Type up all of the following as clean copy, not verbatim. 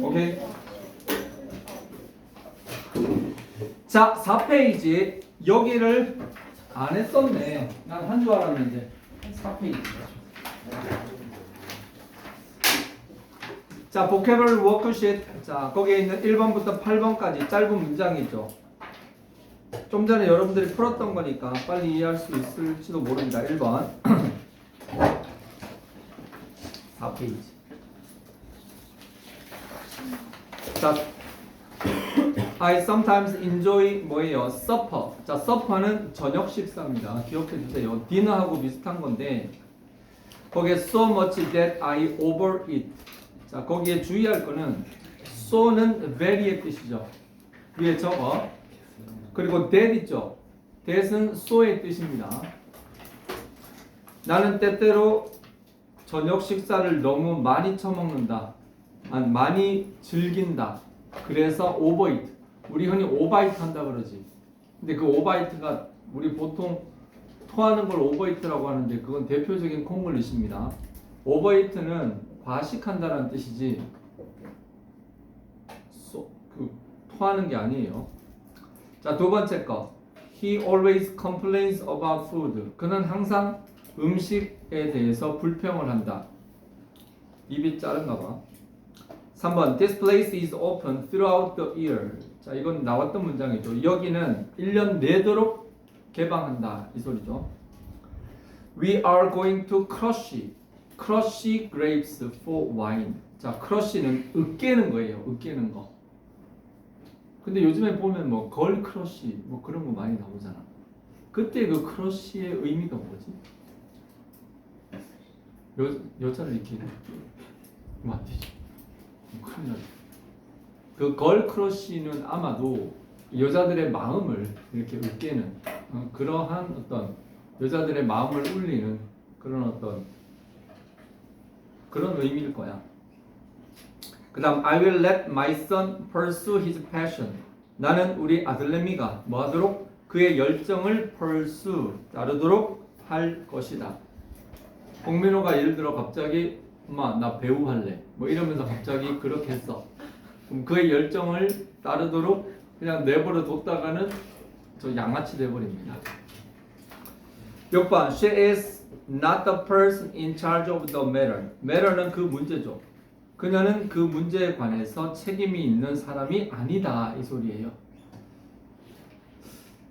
오케이. 자, 4페이지. 여기를 안 했었네. 난 한 줄 알았는데 4페이지. 자, vocabulary worksheet. 자, 거기에 있는 1번부터 8번까지 짧은 문장이죠. 좀 전에 여러분들이 풀었던 거니까 빨리 이해할 수 있을지도 모릅니다. 1번. 4페이지. 자, I sometimes enjoy 뭐예요? supper. 자, supper는 저녁 식사입니다. 기억해 주세요. 디너하고 비슷한 건데 거기에 so much that I overeat. 자, 거기에 주의할 거는 so는 very의 뜻이죠. 위에 저거. 그리고 that 있죠. that은 so의 뜻입니다. 나는 때때로 저녁 식사를 너무 많이 처먹는다. 많이 즐긴다. 그래서 overeat. 우리 흔히 오바이트 한다 그러지. 근데 그 오바이트가 우리 보통 토하는 걸 오버이트라고 하는데 그건 대표적인 콩글리시입니다. 오버이트는 과식한다는 뜻이지 토하는 게 아니에요. 자, 두 번째 거. He always complains about food. 그는 항상 음식에 대해서 불평을 한다. 입이 자른가 봐. 3번. This place is open throughout the year. 자, 이건 나왔던 문장이죠. 여기는 1년 내도록 개방한다. 이 소리죠. We are going to crush grapes for wine. 자, crush는 으깨는 거예요. 으깨는 거. 근데 요즘에 보면 뭐 걸 크러쉬 뭐 그런 거 많이 나오잖아. 그때 그 크러쉬의 의미가 뭐지? 여자를 이렇게 안 되지. 큰일 나지. 그 걸 크러쉬는 아마도 여자들의 마음을 이렇게 으깨는 그러한 어떤 여자들의 마음을 울리는 그런 어떤 그런 의미일 거야. 그 다음 I will let my son pursue his passion. 나는 우리 아들내미가 뭐하도록? 그의 열정을 pursue, 따르도록 할 것이다. 홍민호가 예를 들어 갑자기 엄마 나 배우 할래 뭐 이러면서 갑자기 그렇게 했어. 그럼 그의 열정을 따르도록 그냥 내버려 뒀다가는 저 양아치 돼버립니다. 6번 She is not the person in charge of the matter. matter는 그 문제죠. 그녀는 그 문제에 관해서 책임이 있는 사람이 아니다. 이 소리예요.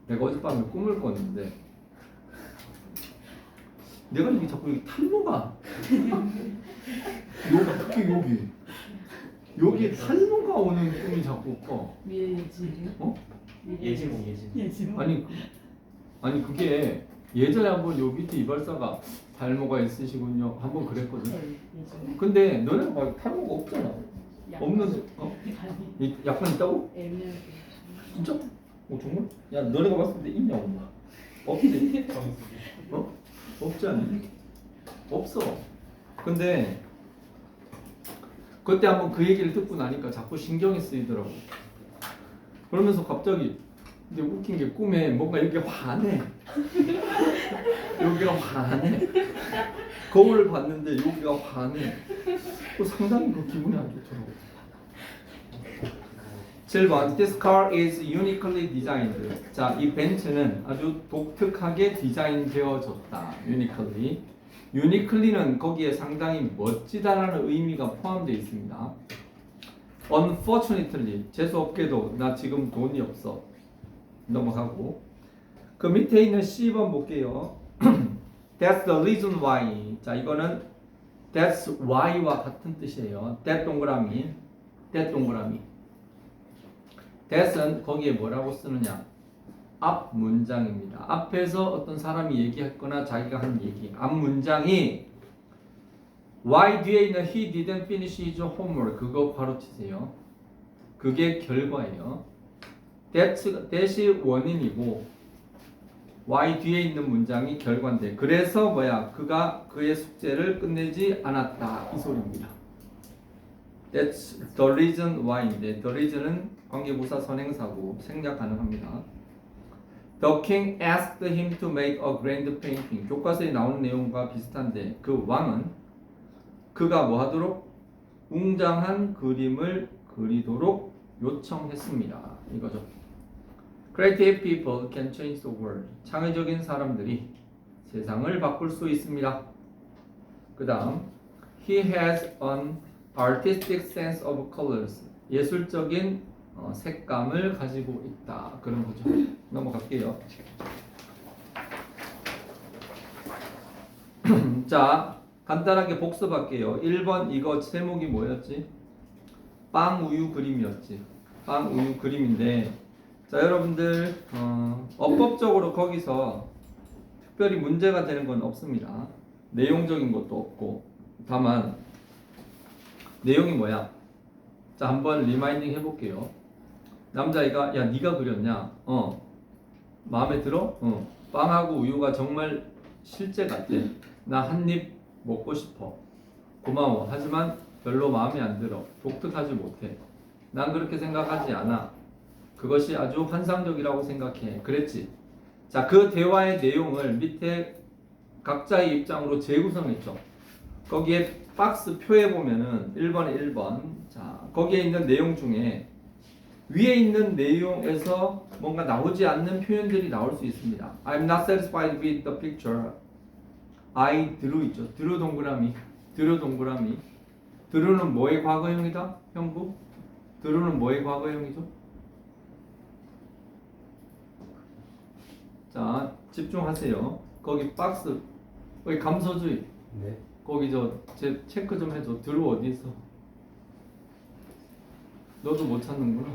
내가 어젯밤에 꿈을 꿨는데 내가 여기 자꾸 여기 탈모가 특히 여기 탈모가 오는 꿈이 자꾸 꿔. 예지. 어? 예지. 아니 그게 예전에 한번 요 밑에 이발사가 탈모가 있으시군요 한번 그랬거든. 근데 너네가 막 탈모가 없잖아. 없는데 약간 있다고? 진짜? 정말? 야 너네가 봤을 때 있냐 없냐? 없지? 없지 않니? 없어. 근데 그때 한번 그 얘기를 듣고 나니까 자꾸 신경이 쓰이더라고. 그러면서 갑자기 근데 웃긴 게 꿈에 뭔가 이렇게 환해. 여기가 환해. 거울을 봤는데 여기가 환해. 상당히 그 기분이 안 좋더라고. 7번 This car is uniquely designed. 자, 이 벤츠는 아주 독특하게 디자인되어졌다. uniquely는 거기에 상당히 멋지다라는 의미가 포함되어 있습니다. Unfortunately, 재수없게도 나 지금 돈이 없어. 넘어가고 그 밑에 있는 C번 볼게요. That's the reason why. 자, 이거는 That's why와 같은 뜻이에요. that 동그라미. that은 거기에 뭐라고 쓰느냐? 앞 문장입니다. 앞에서 어떤 사람이 얘기했거나 자기가 한 얘기. 앞 문장이 why 뒤에 있는 he didn't finish his homework 그거 바로 치세요. 그게 결과예요. that이 원인이고 why 뒤에 있는 문장이 결과인데 그래서 그가 그의 숙제를 끝내지 않았다 이 소리입니다. That's the reason why인데 the reason은 관계부사 선행사고 생략 가능합니다. The king asked him to make a grand painting. 교과서에 나오는 내용과 비슷한데 그 왕은 그가 뭐 하도록? 웅장한 그림을 그리도록 요청했습니다. 이거죠. Creative people can change the world. 창의적인 사람들이 세상을 바꿀 수 있습니다. 그 다음 He has an artistic sense of colors. 예술적인 색감을 가지고 있다. 그런 거죠. 넘어갈게요. 자, 간단하게 복습할게요. 1번 이거 제목이 뭐였지? 빵 우유 그림이었지. 빵 우유 그림인데, 자 여러분들 어법적으로 거기서 특별히 문제가 되는 건 없습니다. 내용적인 것도 없고, 다만 내용이 뭐야? 자 한번 리마인딩 해볼게요. 남자애가 야 네가 그렸냐? 마음에 들어? 빵하고 우유가 정말 실제 같아. 나 한 입 먹고 싶어. 고마워. 하지만 별로 마음에 안 들어. 독특하지 못해. 난 그렇게 생각하지 않아. 그것이 아주 환상적이라고 생각해. 그랬지. 자, 그 대화의 내용을 밑에 각자의 입장으로 재구성했죠. 거기에 박스 표에 보면은 1번에 1번. 자, 거기에 있는 내용 중에 위에 있는 내용에서 뭔가 나오지 않는 표현들이 나올 수 있습니다. I'm not satisfied with the picture. I drew 있죠. drew 동그라미. drew 동그라미. drew는 뭐의 과거형이다? 형부? drew는 뭐의 과거형이죠? 자, 집중하세요. 거기 박스, 거기 감소주의. 네. 거기 제 체크 좀 해줘. drew 어디 있어? 너도 못 찾는구나.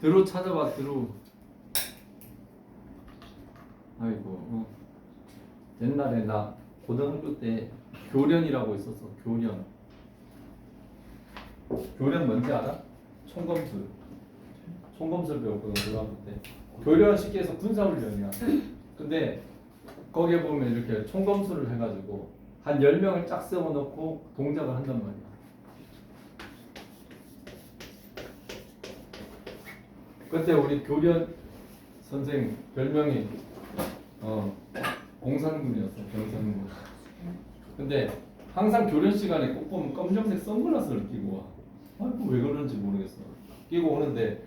drew 찾아봐. drew. 아이고. 옛날에 나 고등학교 때 교련이라고 있었어. 교련. 교련 뭔지 알아? 총검술. 총검술 배웠거든 고등학교 때. 교련 쉽게 해서 군사훈련이야. 근데 거기에 보면 이렇게 총검술을 해가지고 한 10명을 쫙 세워놓고 동작을 한단 말이야. 그때 우리 교련 선생 별명이 공산군이었어. 경산군. 근데 항상 교련 시간에 꼭 보면 검정색 선글라스를 끼고 와. 아이고 왜 그런지 모르겠어. 끼고 오는데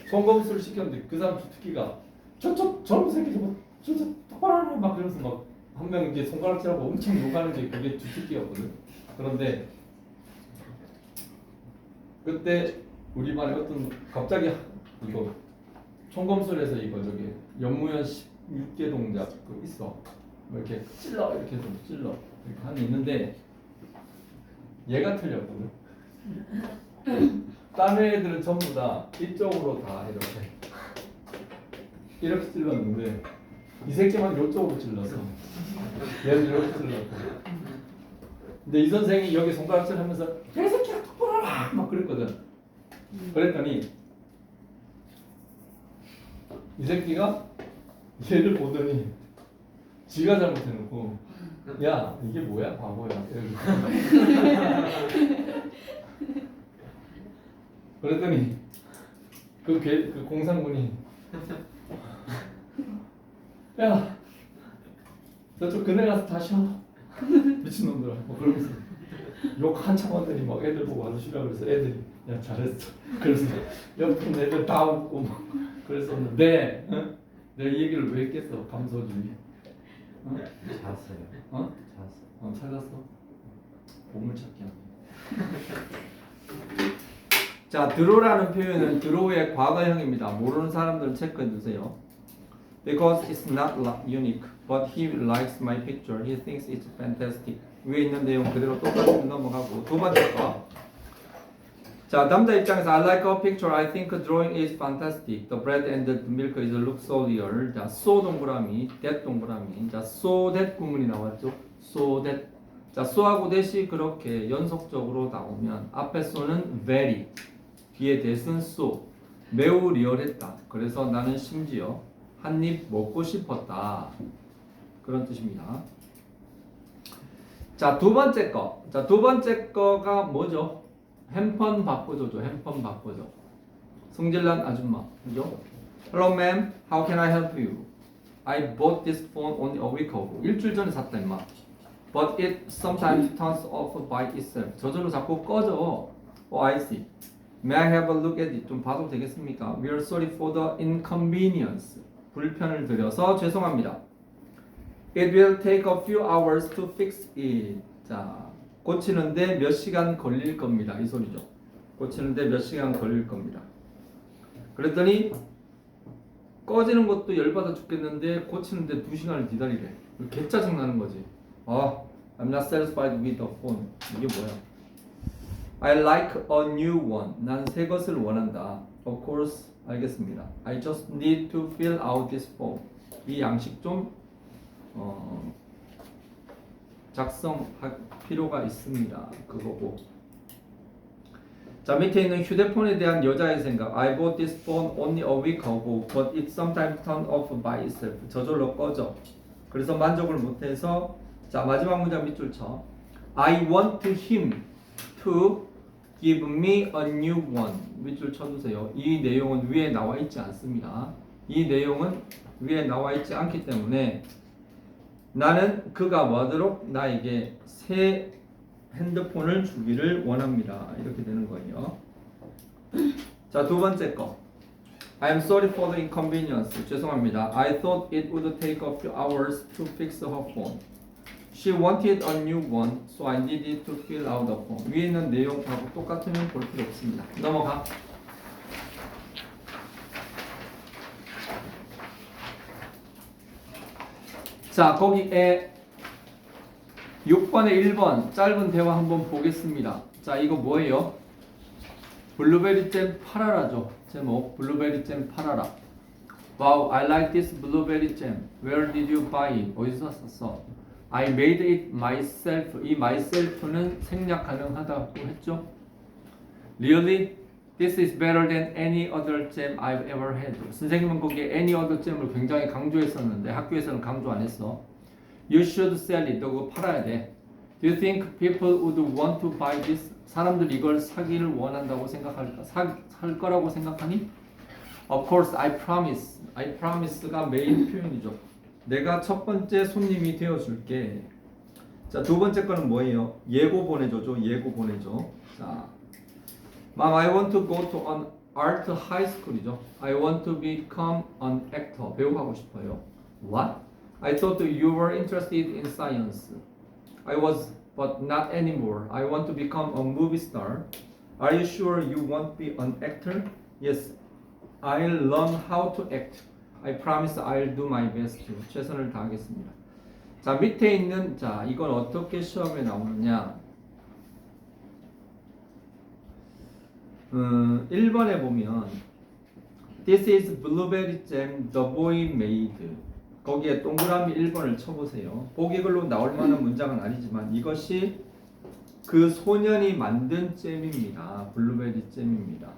총검술 시켰는데 그 사람 주특기가 저런 새끼 저 똑바로 하네 막 그러면서 막 한 명 이렇게 손가락질하고 엄청 욕하는 게 그게 주특기였거든. 그런데 그때 우리 반에 어떤 갑자기 이거 총검술에서 이거 저기 연무연 16개 동작 그 있어. 뭐 이렇게 찔러 이렇게 해서 찔러 이렇게 하는 있는데 얘가 틀렸거든. 다른 애들은 전부 다 이쪽으로 다 이렇게 찔렀는데 이 새끼만 이쪽으로 찔러서 얘는 이렇게 찔렀고. 근데 이 선생이 여기 손가락질 하면서 야 이 새끼야 똑바로 하라 막 그랬거든. 그랬더니 이 새끼가 얘를 보더니 지가 잘못해놓고 야 이게 뭐야 바보야 그랬더니 그 공산군이 야 저쪽 그네 가서 다 쉬어 미친놈들아 뭐 그러면서 욕 한참 하더니 막 애들 보고 와서 쉬라 그래서 애들이 야 잘했어 그래서 옆에 애들 다 웃고 막 그랬었는데 내가 이 얘기를 왜 했겠어? 감소주의. 찾았어요. 찾았어. 찾았어. 보물찾기 하네. 자, 드로라는 표현은 드로우의 과거형입니다. 모르는 사람들은 체크해 주세요. Because it's not unique, but he likes my picture. He thinks it's fantastic. 위에 있는 내용 그대로 똑같이 넘어가고 두 번째 거. 자, 남자 입장에서 I like a picture. I think drawing is fantastic. The bread and the milk is look so real. 자, so 동그라미, that 동그라미. 자, so that 구문이 나왔죠. So that. 자, so하고 that이 그렇게 연속적으로 나오면 앞에 so는 very, 뒤에 that은 so. 매우 리얼했다. 그래서 나는 심지어 한 입 먹고 싶었다. 그런 뜻입니다. 자, 두 번째 거. 자, 두 번째 거가 뭐죠? 핸폰 바꿔줘죠. 핸폰 바꿔줘. 성질난 아줌마. 그죠? Hello ma'am, how can I help you? I bought this phone only a week ago. 일주일 전에 샀다 임마. But it sometimes turns off by itself. 저절로 자꾸 꺼져. Oh, I see. May I have a look at it? 좀 봐도 되겠습니까? We are sorry for the inconvenience. 불편을 드려서 죄송합니다. It will take a few hours to fix it. 자, 고치는데 몇 시간 걸릴 겁니다. 이 소리죠. 고치는데 몇 시간 걸릴 겁니다. 그랬더니 꺼지는 것도 열받아 죽겠는데 고치는데 2시간을 기다리래. 개 짜증 나는 거지. I'm not satisfied with the phone. 이게 뭐야? I like a new one. 난 새 것을 원한다. Of course, 알겠습니다. I just need to fill out this form. 이 양식 좀 작성할 필요가 있습니다. 그거고. 자, 밑에 있는 휴대폰에 대한 여자의 생각. I bought this phone only a week ago, but it sometimes turns off by itself. 저절로 꺼져. 그래서 만족을 못해서 자, 마지막 문장 밑줄 쳐. I want him to give me a new one. 밑줄 쳐주세요. 이 내용은 위에 나와 있지 않습니다. 이 내용은 위에 나와 있지 않기 때문에 나는 그가 뭐하도록 나에게 새 핸드폰을 주기를 원합니다. 이렇게 되는 거예요. 자, 두 번째 거. I am sorry for the inconvenience. 죄송합니다. I thought it would take a few hours to fix her phone. She wanted a new one, so I needed to fill out the form. 위에 있는 내용하고 똑같으면 볼 필요 없습니다. 넘어가. 자, 거기에 6번에 1번 짧은 대화 한번 보겠습니다. 자, 이거 뭐예요? 블루베리 잼 팔아라죠. 제목 블루베리 잼 팔아라. Wow, I like this blueberry jam. Where did you buy it? 어디서 샀어? I made it myself. 이 myself는 생략 가능하다고 했죠. Really? This is better than any other jam I've ever had. 선생님은 거기에 any other jam을 굉장히 강조했었는데 학교에서는 강조 안 했어. You should sell it. 너 그거 팔아야 돼. Do you think people would want to buy this? 사람들이 이걸 사기를 원한다고 생각할까? 살 거라고 생각하니? Of course, I promise. I promise가 메인 표현이죠. 내가 첫 번째 손님이 되어줄게. 자, 두 번째 거는 뭐예요? 예고 보내줘죠. 예고 보내줘. 자, Mom, I want to go to an art high school이죠. I want to become an actor. 배우 하고 싶어요. What? I thought you were interested in science. I was, but not anymore. I want to become a movie star. Are you sure you won't be an actor? Yes, I'll learn how to act. I promise I'll do my best. 최선을 다하겠습니다. 자, 밑에 있는 자, 이건 어떻게 시험에 나오느냐? 1번에 보면 This is blueberry jam the boy made. 거기에 동그라미 1번을 쳐보세요. 보기글로 나올 만한 문장은 아니지만 이것이 그 소년이 만든 잼입니다. 블루베리 잼입니다.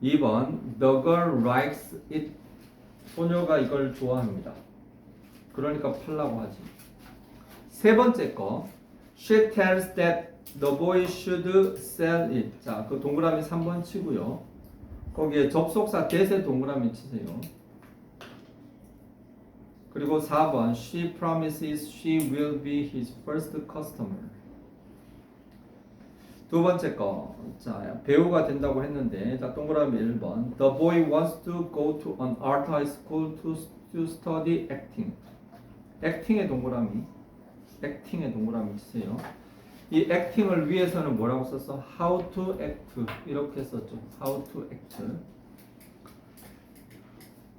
2번 The girl likes it. 소녀가 이걸 좋아합니다. 그러니까 팔라고 하지. 세 번째 거 She tells that the boy should sell it. 자, 그 동그라미 3번 치고요. 거기에 접속사 that에 동그라미 치세요. 그리고 4번 She promises she will be his first customer. 두 번째 거, 자, 배우가 된다고 했는데, 자, 동그라미 1번 The boy wants to go to an art high school to study acting. acting의 동그라미 치세요. 이 acting을 위해서는 뭐라고 썼어? How to act 이렇게 썼죠. How to act.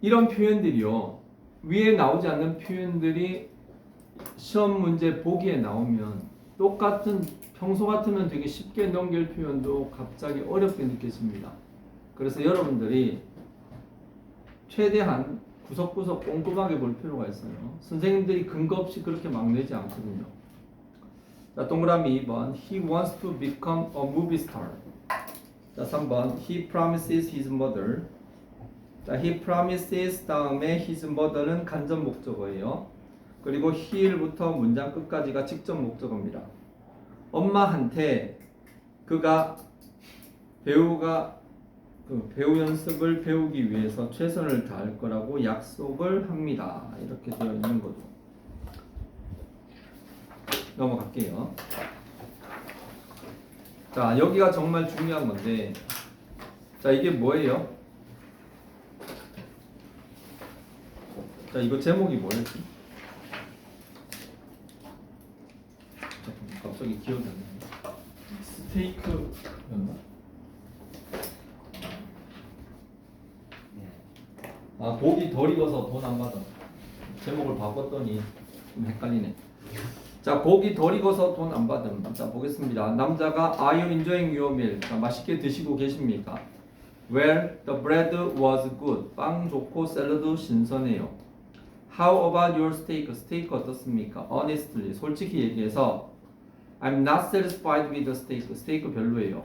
이런 표현들이요. 위에 나오지 않는 표현들이 시험 문제 보기에 나오면 똑같은 평소 같으면 되게 쉽게 넘길 표현도 갑자기 어렵게 느껴집니다. 그래서 여러분들이 최대한 구석구석 꼼꼼하게 볼 필요가 있어요. 선생님들이 근거 없이 그렇게 막 내지 않거든요. 자, 동그라미 2번 He wants to become a movie star. 자, 3번 He promises his mother. 자, he promises 다음에 his mother는 간접 목적어예요. 그리고 he일부터 문장 끝까지가 직접 목적어입니다. 엄마한테 그가 배우가 배우 연습을 배우기 위해서 최선을 다할 거라고 약속을 합니다. 이렇게 되어 있는 거죠. 넘어갈게요. 자, 여기가 정말 중요한 건데, 자, 이게 뭐예요? 자, 이거 제목이 뭐였지? 잠깐만, 갑자기 기억이 안 나네. 스테이크였나? 아, 고기 덜 익어서 돈 안 받아. 제목을 바꿨더니 좀 헷갈리네. 자, 고기 덜 익어서 돈 안 받음. 자, 보겠습니다. 남자가 Are you enjoying your meal? 자, 맛있게 드시고 계십니까? Well, the bread was good. 빵 좋고 샐러드 신선해요. How about your steak? 스테이크 어떻습니까? Honestly, 솔직히 얘기해서 I'm not satisfied with the steak. 스테이크 별로예요.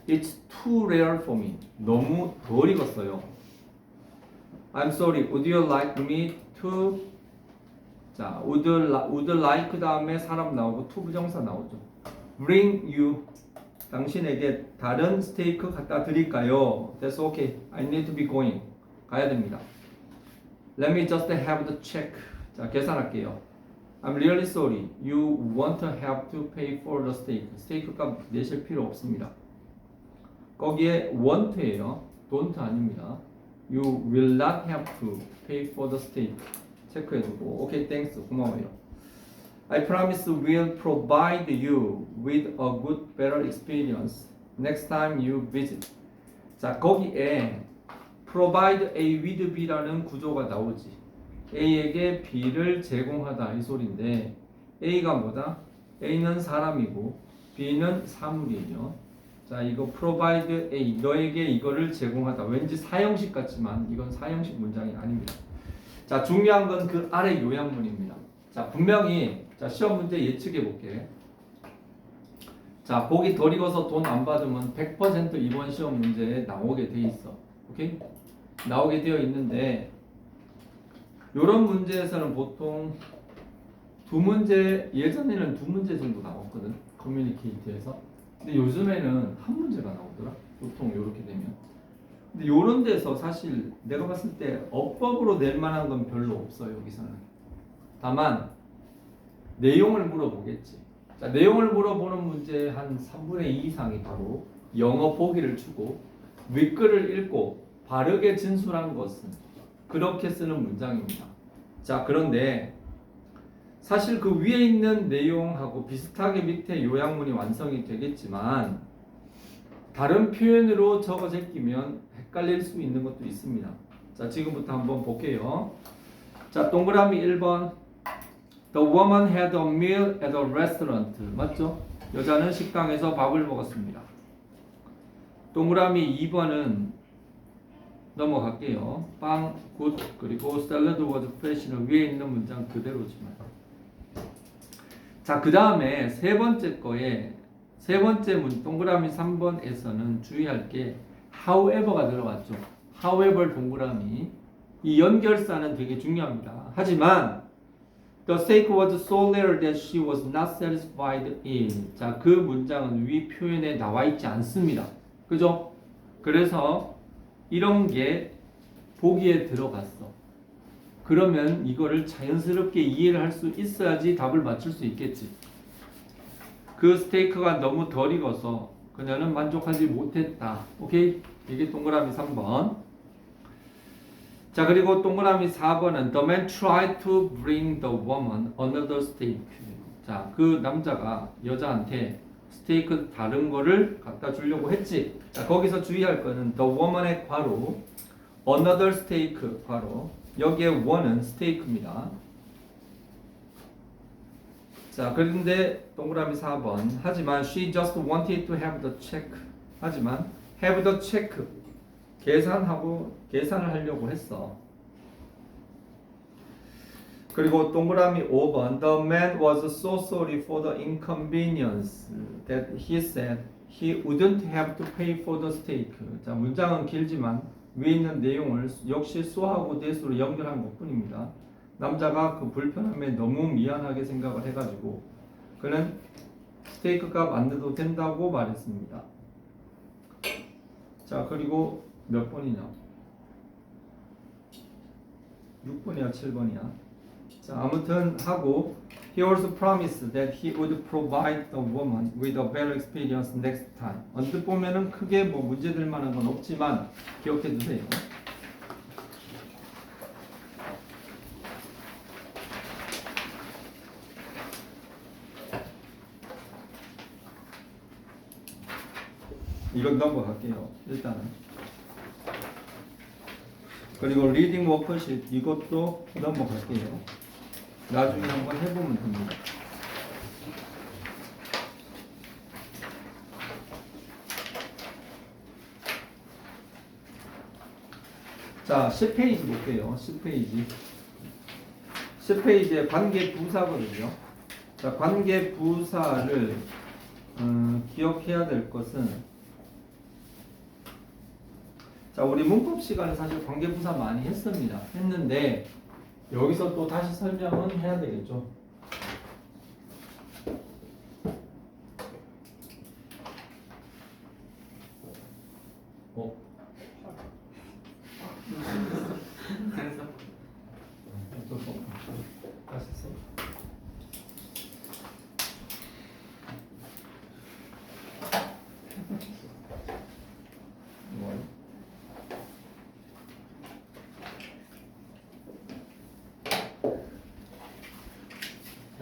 It's too rare for me. 너무 덜 익었어요. I'm sorry. Would you like me to? 자, would like 다음에 사람 나오고 to 부정사 나오죠. Bring you. 당신에게 다른 스테이크 갖다 드릴까요? That's okay. I need to be going. 가야 됩니다. Let me just have the check. 자, 계산할게요. I'm really sorry. You won't have to pay for the steak. 스테이크 값 내실 필요 없습니다. 거기에 want예요. don't 아닙니다. You will not have to pay for the steak. 체크해두고 okay, thanks. 고마워요. I promise we'll provide you with a good, better experience next time you visit. 자, 거기에 provide A with B라는 구조가 나오지. A에게 B를 제공하다 이 소리인데 A가 뭐다? A는 사람이고 B는 사물이에요. 자, 이거 provide A, 너에게 이거를 제공하다. 왠지 사형식 같지만 이건 사형식 문장이 아닙니다. 자, 중요한 건 그 아래 요약문입니다. 자, 분명히 자, 시험 문제 예측해 볼게. 자, 고기 덜 익어서 돈 안 받으면 100% 이번 시험 문제에 나오게 돼 있어. 오케이? 나오게 되어 있는데 요런 문제에서는 보통 두 문제, 예전에는 두 문제 정도 나왔거든. 커뮤니케이트에서. 근데 요즘에는 한 문제가 나오더라. 보통 요렇게 되면. 근데 요런 데서 사실 내가 봤을 때 어법으로 낼 만한 건 별로 없어요. 여기서는. 다만 내용을 물어보겠지. 자, 내용을 물어보는 문제 한 3분의 2 이상이 바로 영어 보기를 주고 윗글을 읽고 바르게 진술한 것은 그렇게 쓰는 문장입니다. 자, 그런데 사실 그 위에 있는 내용하고 비슷하게 밑에 요약문이 완성이 되겠지만 다른 표현으로 적어 제끼면 헷갈릴 수 있는 것도 있습니다. 자, 지금부터 한번 볼게요. 자, 동그라미 1번. The woman had a meal at a restaurant. 맞죠? 여자는 식당에서 밥을 먹었습니다. 동그라미 2번은 넘어갈게요. 빵, 굿, 그리고 salad was fresh는 위에 있는 문장 그대로지만. 자, 그 다음에 세 번째 거에 세 번째 문 동그라미 3번에서는 주의할 게 however가 들어갔죠. however 동그라미 이 연결사는 되게 중요합니다. 하지만 the steak was so rare that she was not satisfied in. 자, 그 문장은 위 표현에 나와 있지 않습니다. 그죠? 그래서 이런 게 보기에 들어갔어. 그러면 이거를 자연스럽게 이해를 할 수 있어야지 답을 맞출 수 있겠지. 그 스테이크가 너무 덜 익어서 그녀는 만족하지 못했다. 오케이? 이게 동그라미 3번. 자, 그리고 동그라미 4번은 The man tried to bring the woman another steak. 자, 그 남자가 여자한테 스테이크 다른 거를 갖다 주려고 했지. 자, 거기서 주의할 거는 the woman의 괄호 another steak 괄호 여기에 one은 스테이크입니다. 자, 그런데 동그라미 4번 하지만 she just wanted to have the check. 하지만 have the check 계산을 하려고 했어. 그리고 동그라미 5번 The man was so sorry for the inconvenience that he said he wouldn't have to pay for the steak. 자, 문장은 길지만 위에 있는 내용을 역시 so하고 that으로 연결한 것뿐입니다. 남자가 그 불편함에 너무 미안하게 생각을 해가지고 그는 스테이크 값 안 내도 된다고 말했습니다. 자, 그리고 몇 번이냐? 6번이야 7번이야? 자, 아무튼 하고 he also promised that he would provide the woman with a better experience next time. 언뜻 보면은 크게 뭐 문제될 만한 건 없지만 기억해 두세요. 이건 넘어갈게요. 일단은. 그리고 리딩 워크시트 이것도 넘어갈게요. 나중에 한번 해보면 됩니다. 자, 10페이지 볼게요. 10페이지. 10페이지에 관계 부사거든요. 자, 관계 부사를 기억해야 될 것은 자, 우리 문법 시간에 사실 관계부사 많이 했는데 여기서 또 다시 설명은 해야 되겠죠.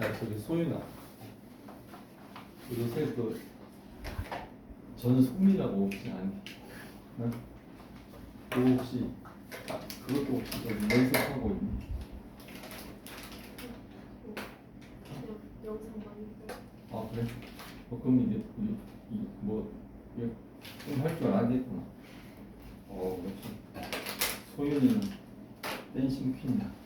야, 저기 소윤아, 요새 저는 소미라고 혹시 아니? 응? 그거 혹시 그것도 혹시 좀 연습하고 있니? 영상 많이 봐. 아 그래? 그럼 이제 뭐좀할 줄 알겠구나. 그렇지. 소윤이는 댄싱 퀸이야.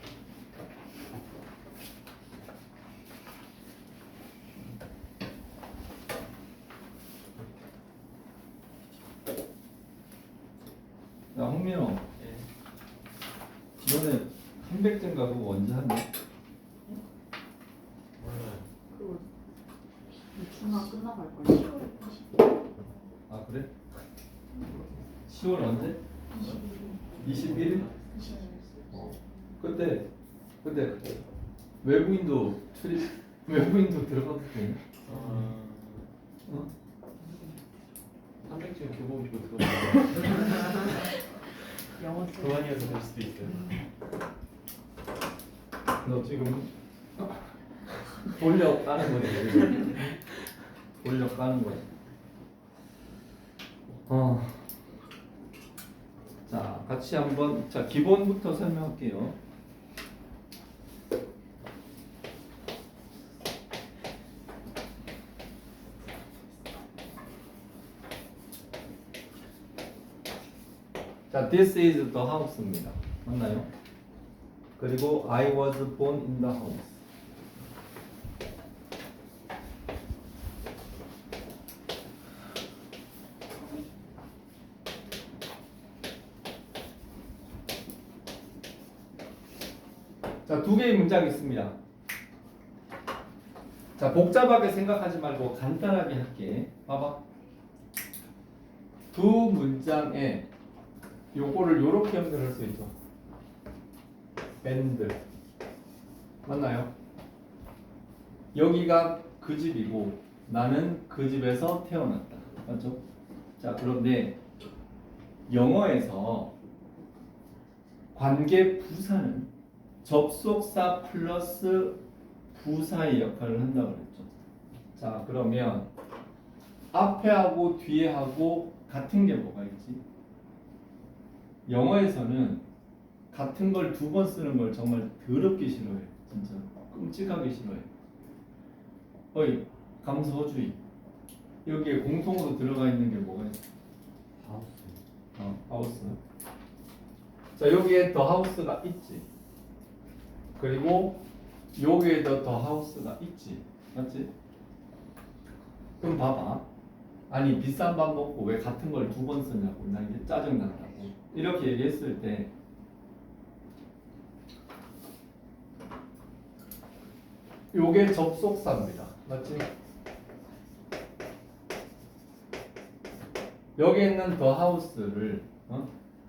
야, 홍민호. 이번에 한백젠가 그거 언제 하냐? 그거 중간 끝나갈 거야. 아 그래? 10월 언제? 21일? 그때 외부인도 들어가도 되냐? 어? 300점 교복 입고 들어가요. 영어 교환이어서 될 수도 있어요. 너 지금 돌려 까는 거지 지금. 돌려 까는 거야. 자, 같이 한번 기본부터 설명할게요. 자, this is the house입니다. 맞나요? 그리고 I was born in the house. 자, 두 개의 문장이 있습니다. 자, 복잡하게 생각하지 말고 간단하게 할게. 봐봐. 두 문장에 요거를 요렇게 연결할 수 있죠. 밴드. 맞나요? 여기가 그 집이고 나는 그 집에서 태어났다. 맞죠? 자, 그런데 영어에서 관계 부사는 접속사 플러스 부사의 역할을 한다고 그랬죠. 자, 그러면 앞에 하고 뒤에 하고 같은 게 뭐가 있지? 영어에서는 같은 걸 두 번 쓰는 걸 정말 더럽게 싫어해. 진짜 끔찍하게 싫어해. 어이, 감소주의. 여기에 공통으로 들어가 있는 게 뭐가 있어? 하우스. 하우스. 자, 여기에 더 하우스가 있지. 그리고 여기에도 더 하우스가 있지. 맞지? 그럼 봐봐. 아니, 비싼 밥 먹고 왜 같은 걸 두 번 쓰냐고. 나 이게 짜증난다고. 이렇게 얘기했을 때 요게 접속사입니다. 맞지? 여기 있는 더 하우스를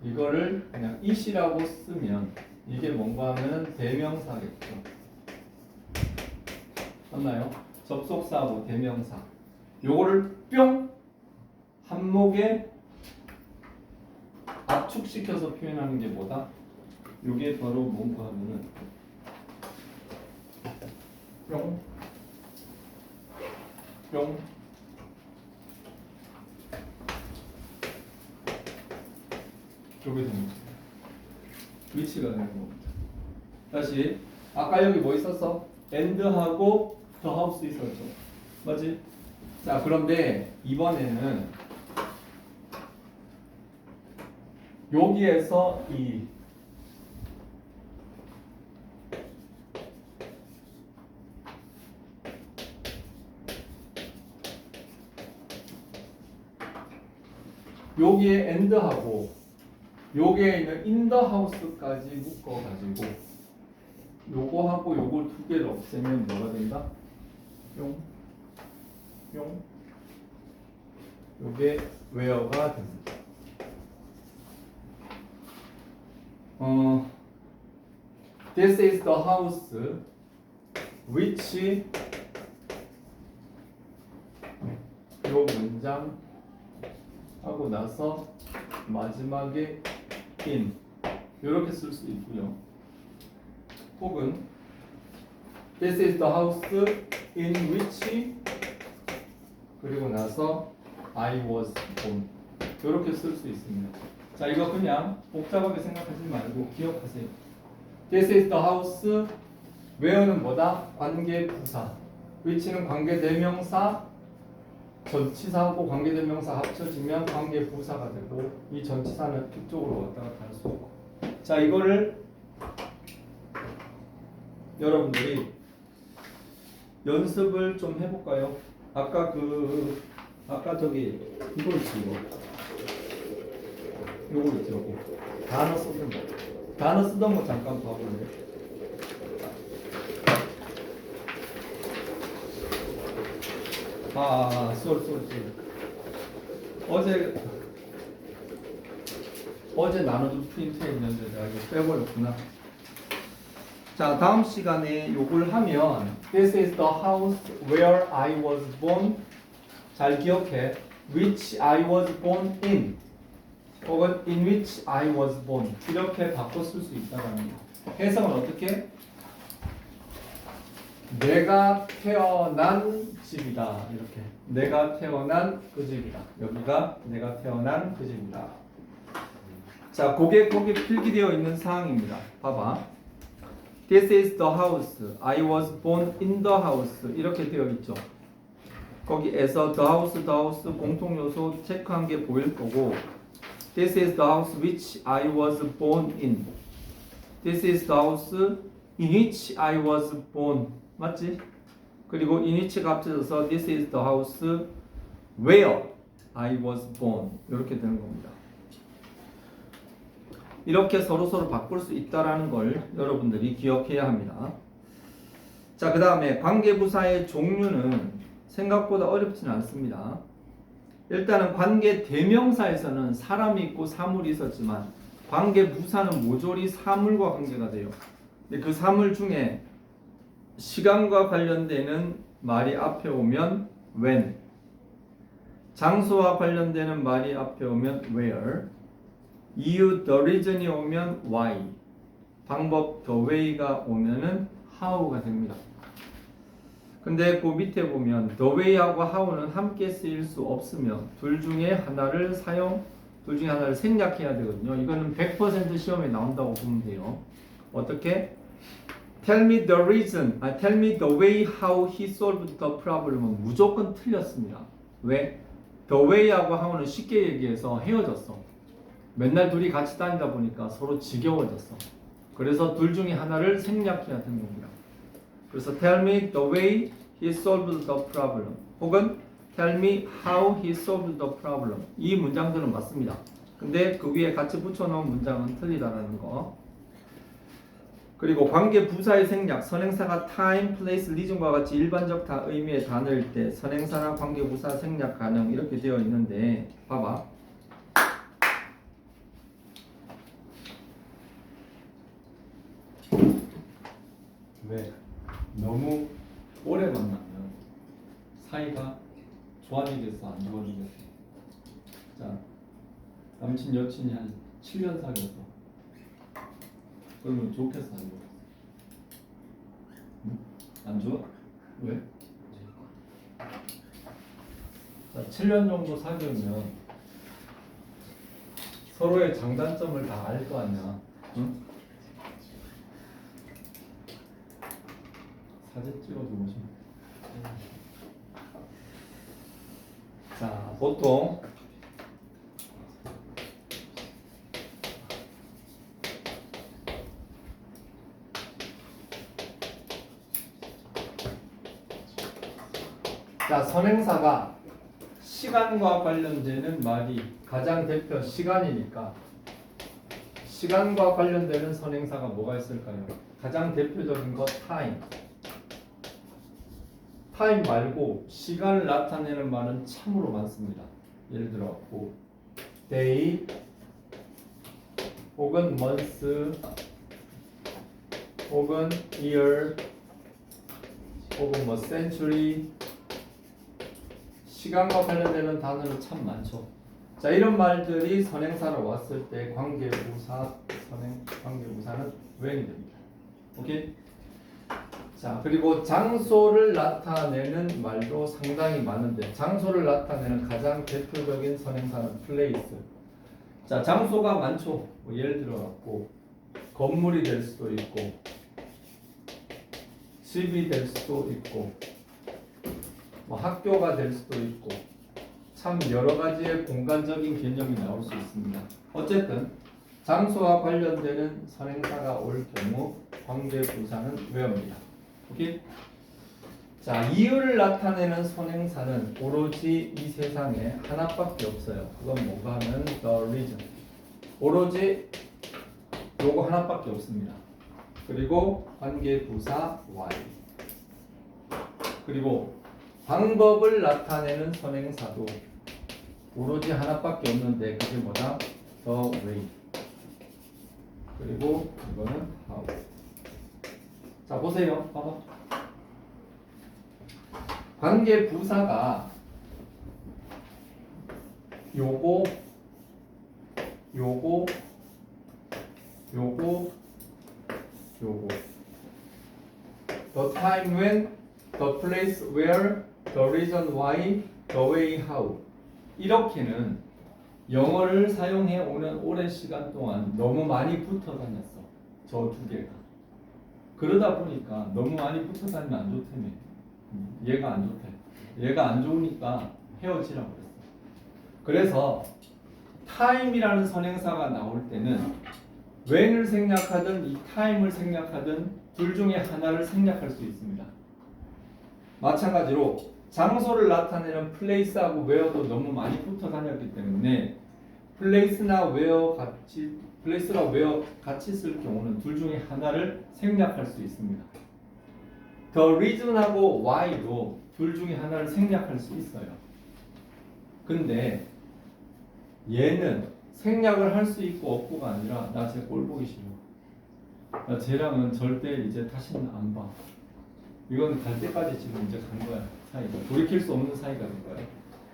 이거를 그냥 it이라고 쓰면 이게 뭔가 하면은 대명사겠죠. 맞나요? 접속사하고 대명사. 요거를 뿅 한목에 압축시켜서 표현하는 게 뭐다? 요게 바로 뭔가 하면은 뿅 뿅 요게 되는 거예요. 위치가 되는 겁니다. 다시 아까 여기 뭐 있었어? and하고 the house 있었죠. 맞지? 자 그런데 이번에는 여기에서 이 여기에 and하고 여기에 있는 in the house까지 묶어가지고 요거하고 요걸 두 개를 없애면 뭐가 된다? 뿅, 뿅. 요게 where가 됩니다. This is the house which 요 문장 하고 나서 마지막에 in 이렇게 쓸 수 있고요. 혹은 This is the house in which 그리고 나서 I was born 이렇게 쓸 수 있습니다. 자 이거 그냥 복잡하게 생각하지 말고 기억하세요. This is the house where는 뭐다? 관계 부사 which는 관계 대명사 전치사하고 관계대명사 합쳐지면 관계부사가 되고 이 전치사는 뒤쪽으로 왔다 갔다 할 수 있고 자 이거를 여러분들이 연습을 좀 해볼까요? 아까 저기 이걸 지워 요걸 지우고 단어 쓰던 거 잠깐 봐볼래요? 쏘리. 어제 나눠준 프린트에 있는데 내가 이거 빼버렸구나. 자, 다음 시간에 요걸 하면 This is the house where I was born. 잘 기억해. Which I was born in. 혹은 in which I was born. 이렇게 바꿔 쓸 수 있다는 거. 해석은 어떻게? 내가 태어난 집이다. 이렇게. 내가 태어난 그 집이다. 여기가 내가 태어난 그 집이다. 자, 그게 거기 필기되어 있는 사항입니다. 봐봐. This is the house. I was born in the house. 이렇게 되어 있죠. 거기에서 the house 공통 요소 체크한 게 보일 거고 This is the house which I was born in. This is the house in which I was born. 맞지? 그리고 in which가 합쳐져서 This is the house where I was born. 이렇게 되는 겁니다. 이렇게 서로 바꿀 수 있다라는 걸 여러분들이 기억해야 합니다. 자, 그 다음에 관계부사의 종류는 생각보다 어렵지는 않습니다. 일단은 관계 대명사에서는 사람이 있고 사물이 있었지만 관계부사는 모조리 사물과 관계가 돼요. 근데 그 사물 중에 시간과 관련되는 말이 앞에 오면 when, 장소와 관련되는 말이 앞에 오면 where, 이유 the reason이 오면 why, 방법 the way가 오면은 how가 됩니다. 근데 그 밑에 보면 the way하고 how는 함께 쓰일 수 없으면 둘 중에 하나를 생략해야 되거든요. 이거는 100% 시험에 나온다고 보면 돼요. 어떻게? Tell me the reason, tell me the way how he solved the problem은 무조건 틀렸습니다. 왜? The way하고 how는 쉽게 얘기해서 헤어졌어. 맨날 둘이 같이 다니다 보니까 서로 지겨워졌어. 그래서 둘 중에 하나를 생략해야 되는 겁니다. 그래서 tell me the way he solved the problem 혹은 tell me how he solved the problem 이 문장들은 맞습니다. 근데 그 위에 같이 붙여놓은 문장은 틀리다라는 거. 그리고 관계 부사의 생략, 선행사가 time, place, reason과 같이 일반적 의미의 단어일 때 선행사나 관계 부사 생략 가능 이렇게 되어 있는데 봐봐. 왜? 너무 오래 만나. 좋아지겠어 안 좋아지겠어? 자, 남친 여친이 한 7년 사귀었어. 그러면 좋겠어 안 좋겠어? 응? 안 좋아? 왜? 자, 7년 정도 사귀면 서로의 장단점을 다 알 거 아니야. 응? 사진 찍어주고 싶어. 자, 보통 자, 선행사가 시간과 관련되는 말이 가장 대표 시간이니까 시간과 관련되는 선행사가 뭐가 있을까요? 가장 대표적인 거 타임. 타임 말고 시간을 나타내는 말은 참으로 많습니다. 예를 들어 day 혹은 month 혹은 year 혹은 뭐 century 시간과 관련되는 단어는 참 많죠. 자, 이런 말들이 선행사로 왔을 때 관계부사 관계부사는 when이 됩니다. 오케이? 자, 그리고 장소를 나타내는 말도 상당히 많은데 장소를 나타내는 가장 대표적인 선행사는 place. 자, 장소가 많죠. 뭐 예를 들어 갖고 건물이 될 수도 있고 집이 될 수도 있고 뭐 학교가 될 수도 있고 참 여러 가지의 공간적인 개념이 나올 수 있습니다. 어쨌든 장소와 관련되는 선행사가 올 경우 관계부사는 where입니다. 오케이? 자, 이유를 나타내는 선행사는 오로지 이 세상에 하나밖에 없어요. 그건 뭐가 하면 the reason. 오로지 요거 하나밖에 없습니다. 그리고 관계부사 why. 그리고 방법을 나타내는 선행사도 오로지 하나밖에 없는데 그게 뭐다? the way. 그리고 이거는 how. 자, 보세요. 봐봐. 관계 부사가 요거 the time when, the place where, the reason why, the way how 이렇게는 영어를 사용해 오는 오랜 시간 동안 너무 많이 붙어 다녔어. 저 두 개가. 그러다 보니까 너무 많이 붙어 다니면 안 좋다며. 얘가 안 좋대. 얘가 안 좋으니까 헤어지라고 그랬어. 그래서 time이라는 선행사가 나올 때는 when을 생략하든 이 time을 생략하든 둘 중에 하나를 생략할 수 있습니다. 마찬가지로 장소를 나타내는 place하고 where도 너무 많이 붙어 다녔기 때문에 place나 where 같이 쓸 경우는 둘 중에 하나를 생략할 수 있습니다. the reason하고 why도 둘 중에 하나를 생략할 수 있어요. 근데 얘는 생략을 할 수 있고 없고가 아니라 나 쟤 꼴 보기 싫어. 나 쟤랑은 절대 이제 다시는 안 봐. 이건 갈 때까지 지금 이제 간 거야. 사이가 돌이킬 수 없는 사이가 된 거야.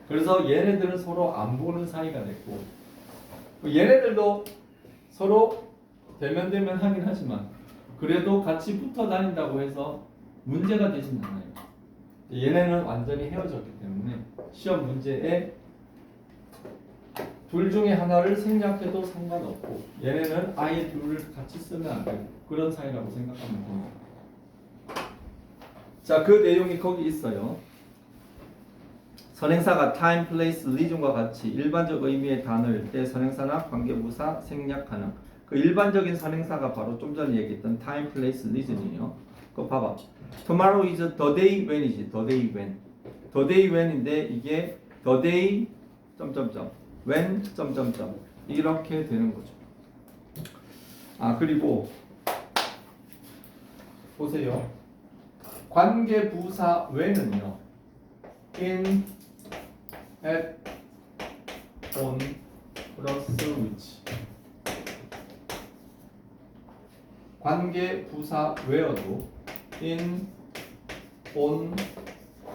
그래서 얘네들은 서로 안 보는 사이가 됐고 얘네들도 서로 대면대면 하긴 하지만 그래도 같이 붙어 다닌다고 해서 문제가 되진 않아요. 얘네는 완전히 헤어졌기 때문에 시험 문제에 둘 중에 하나를 생략해도 상관없고 얘네는 아예 둘을 같이 쓰면 안 돼요. 그런 사이라고 생각하면 됩니다. 자, 그 내용이 거기 있어요. 선행사가 time, place, reason과 같이 일반적 의미의 단어일 때 선행사나 관계부사 생략 가능. 그 일반적인 선행사가 바로 좀 전에 얘기했던 time, place, reason이에요. 그거 봐봐. Tomorrow is the day when이지. The day when. The day when인데 이게 the day when 이렇게 되는 거죠. 아, 그리고 보세요. 관계부사 when은요. in, at, on, 플러스 which. 관계부사 where도 in, on,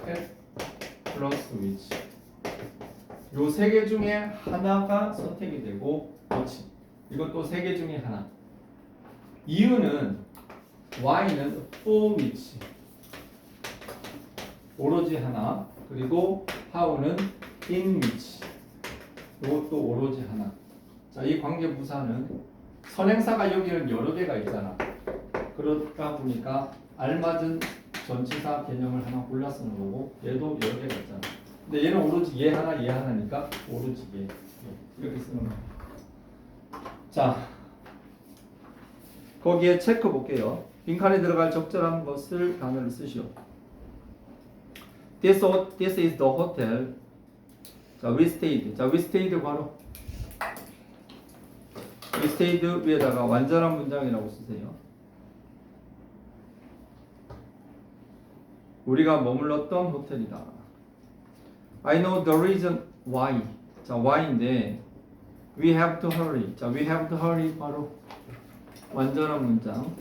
at, 플러스 which. 요 세 개 중에 하나가 선택이 되고 그렇지. 이것도 세 개 중에 하나. 이유는 Y는 for which 오로지 하나, 그리고 how는 in which 이것도 오로지 하나. 자, 이 관계부사는 선행사가 여기는 여러 개가 있잖아. 그러다 보니까 알맞은 전치사 개념을 하나 골라 쓰는 거고, 얘도 여러 개가 있잖아. 근데 얘는 오로지 얘 하나 얘 하나니까 오로지 얘 이렇게 쓰는 거야. 자, 거기에 체크 볼게요. 빈칸에 들어갈 적절한 것을 단어를 쓰시오. This is the hotel. 자, we stayed. 자, we stayed 바로 we stayed 위에다가 완전한 문장이라고 쓰세요. 우리가 머물렀던 호텔이다. I know the reason why. 자, why인데 we have to hurry. 자, we have to hurry 바로 완전한 문장.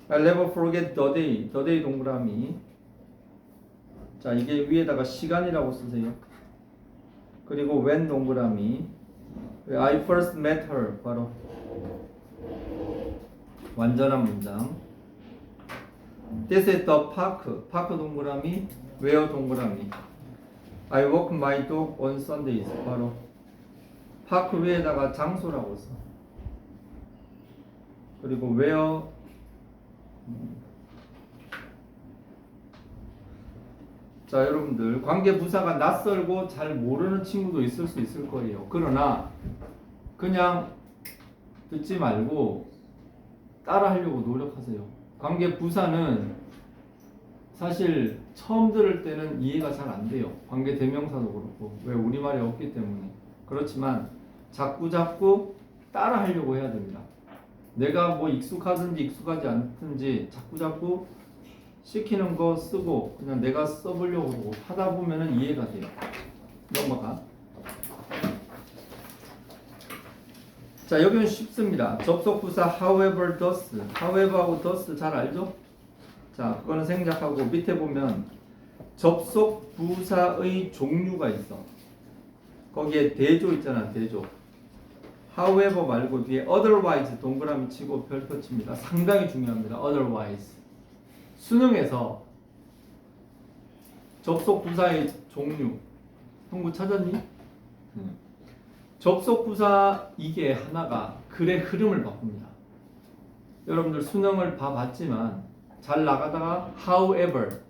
I'll never forget the day. the day 동그라미. 자, 이게 위에다가 시간이라고 쓰세요. 그리고 when 동그라미. I first met her. 바로 완전한 문장. This is the park. park 동그라미. where 동그라미. I walk my dog on Sundays. 바로 파크 위에다가 장소라고 써. 그리고 where 자, 여러분들 관계 부사가 낯설고 잘 모르는 친구도 있을 수 있을 거예요. 그러나 그냥 듣지 말고 따라 하려고 노력하세요. 관계 부사는 사실 처음 들을 때는 이해가 잘 안 돼요. 관계 대명사도 그렇고. 왜? 우리말이 없기 때문에. 그렇지만 자꾸 따라 하려고 해야 됩니다. 내가 뭐 익숙하든지 익숙하지 않든지 자꾸 시키는 거 쓰고 그냥 내가 써보려고 하고 하다 보면은 이해가 돼요. 넘어가. 자, 여기는 쉽습니다. 접속부사 however does. however하고 does 잘 알죠? 자, 그거는 생략하고 밑에 보면 접속부사의 종류가 있어. 거기에 대조 있잖아, 대조. however 말고 뒤에 otherwise 동그라미 치고 별표 칩니다. 상당히 중요합니다. otherwise. 수능에서 접속부사의 종류 형부 찾았니? 접속부사 이게 하나가 글의 흐름을 바꿉니다. 여러분들 수능을 봐봤지만 잘 나가다가 however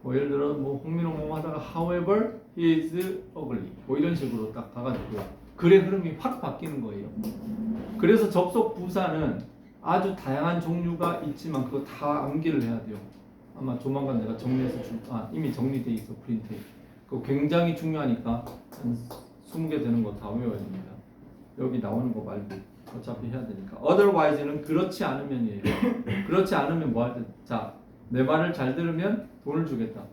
뭐 예를 들어 뭐 홍민호 하다가 however he is ugly 뭐 이런 식으로 딱 가가지고 글의 흐름이 확 바뀌는 거예요. 그래서 접속부사는 아주 다양한 종류가 있지만 그거 다 암기를 해야 돼요. 아마 조만간 내가 정리해서 이미 정리돼 있어 프린트에. 그거 굉장히 중요하니까 한 20개 되는 거 다 외워야 됩니다. 여기 나오는 거 말고 어차피 해야 되니까. otherwise는 그렇지 않으면이에요. 그렇지 않으면 뭐 할 때? 자, 내 말을 잘 들으면 돈을 주겠다.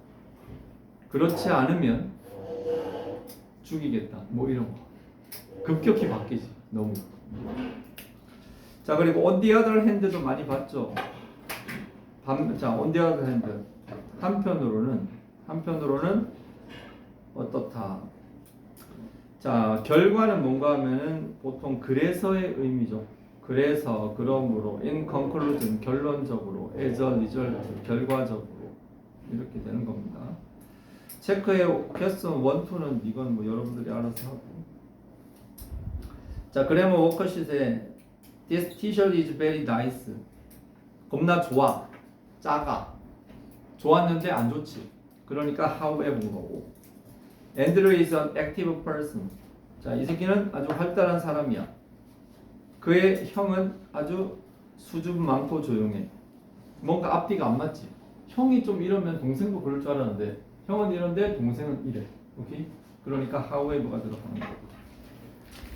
그렇지 않으면 죽이겠다. 뭐 이런 거. 급격히 바뀌지. 너무. 자, 그리고 on the other hand도 많이 봤죠. 자, on the other hand. 한편으로는 어떻다. 자, 결과는 뭔가 하면은 보통 그래서의 의미죠. 그래서, 그러므로, in conclusion, 결론적으로, as a result, 결과적으로 이렇게 되는 겁니다. 체크해 퀘스천 1, 2는 이건 뭐 여러분들이 알아서 하고. 자, 그래머 워커시트에 This t-shirt is very nice. 겁나 좋아. 작아. 좋았는데 안 좋지. 그러니까 however인 거고. Andrew is an active person. 자, 이 새끼는 아주 활달한 사람이야. 그의 형은 아주 수줍음 많고 조용해. 뭔가 앞뒤가 안 맞지. 형이 좀 이러면 동생도 그럴 줄 알았는데 형은 이런데 동생은 이래. 오케이? 그러니까 however가 들어가는 거고.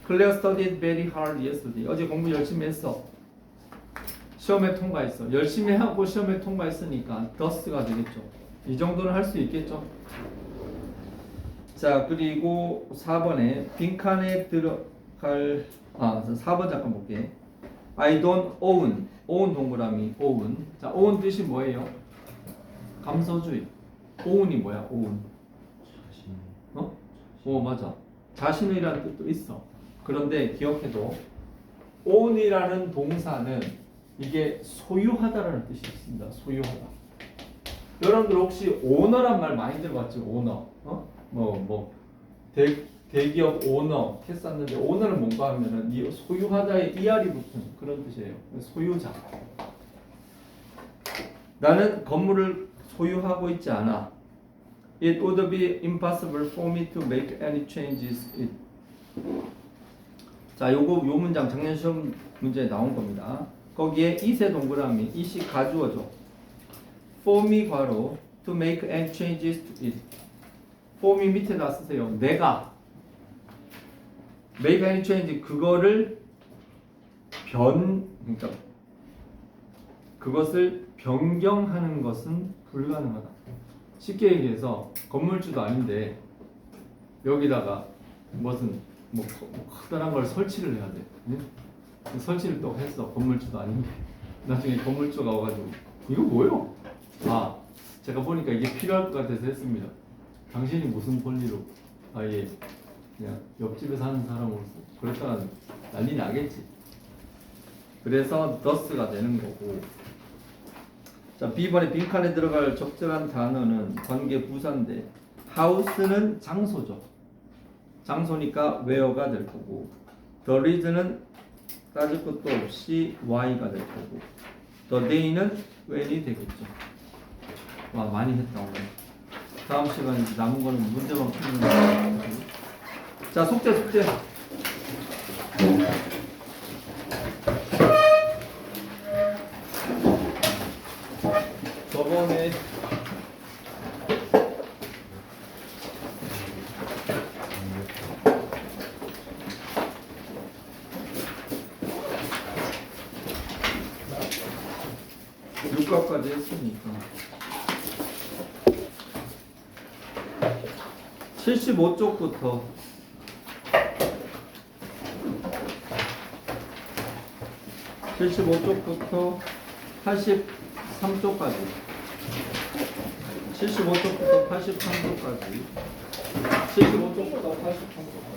Claire studied very hard yesterday. 어제 공부 열심히 했어. 시험에 통과했어. 열심히 하고 시험에 통과했으니까 does가 되겠죠. 이 정도는 할 수 있겠죠. 자, 그리고 4번에 빈칸에 들어갈 4번 잠깐 볼게. I don't own. own 동그라미 own. 자, own 뜻이 뭐예요? 감소주의. own이 뭐야? own. 오 맞아. 자신이라는 뜻도 있어. 그런데 기억해도 own이라는 동사는 이게 소유하다라는 뜻이 있습니다. 소유하다. 여러분들 혹시 오너란 말 많이 들어봤죠? 오너. 대기업 오너 했었는데 오너는 뭔가 하면은 이 소유하다의 ER이 붙은 그런 뜻이에요. 소유자. 나는 건물을 소유하고 있지 않아. It would be impossible for me to make any changes. 자, 요 문장 작년 시험 문제에 나온 겁니다. 거기에 이세 동그라미, 이시 가주어죠. For me 괄호 to make any changes to it. For me 밑에다 쓰세요. 내가 make any change 그거를 그러니까 그것을 변경하는 것은 불가능하다. 쉽게 얘기해서 건물주도 아닌데 여기다가 무슨 커다란 걸 설치를 해야 돼. 네? 설치를 또 했어. 건물주도 아닌데 나중에 건물주가 와가지고 이거 뭐예요? 아 제가 보니까 이게 필요할 것 같아서 했습니다. 당신이 무슨 권리로 아예 그냥 옆집에 사는 사람으로서 그랬다가 난리 나겠지. 그래서 thus가 되는 거고. 자, B번에 빈칸에 들어갈 적절한 단어는 관계 부사인데 house는 장소죠. 장소니까 where가 될 거고 the reason은 따질 것도 없이 why가 될 거고 the day는 when이 되겠죠. 와 많이 했다 오늘. 다음 시간에 남은 거는 문제만 풀면 돼요. 자 숙제 저번에 육각까지 했으니까 75쪽부터 75쪽부터 83쪽까지 75쪽부터 83쪽까지 75쪽부터 83쪽까지